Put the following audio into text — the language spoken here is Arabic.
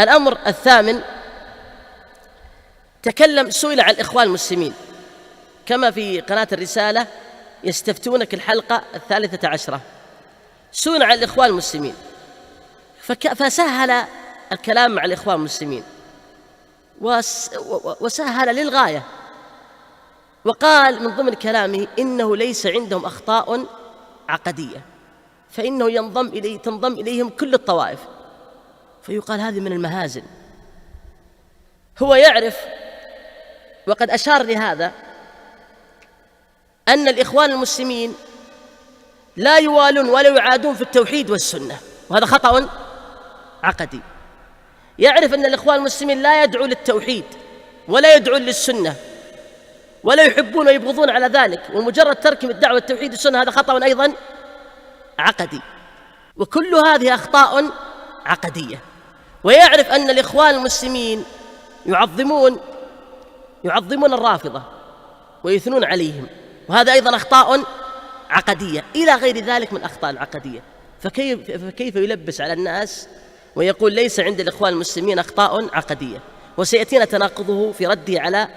الأمر الثامن، سئل عن الإخوان المسلمين كما في قناة الرسالة يستفتونك الحلقة 13، سئل عن الإخوان المسلمين فسهل الكلام مع الإخوان المسلمين وسهل للغاية، وقال من ضمن كلامه إنه ليس عندهم أخطاء عقدية، فإنه تنضم إليهم كل الطوائف. فيقال هذه من المهازل. هو يعرف وقد أشار لهذا أن الإخوان المسلمين لا يوالون ولا يعادون في التوحيد والسنة، وهذا خطأ عقدي. يعرف أن الإخوان المسلمين لا يدعو للتوحيد ولا يدعو للسنة ولا يحبون ويبغضون على ذلك، ومجرد تركهم الدعوة للتوحيد والسنة هذا خطأ أيضا عقدي، وكل هذه أخطاء عقدية. ويعرف أن الإخوان المسلمين يعظمون الرافضة ويثنون عليهم، وهذا أيضا أخطاء عقدية إلى غير ذلك من الأخطاء العقدية. فكيف يلبس على الناس ويقول ليس عند الإخوان المسلمين أخطاء عقدية؟ وسيأتينا تناقضه في رده على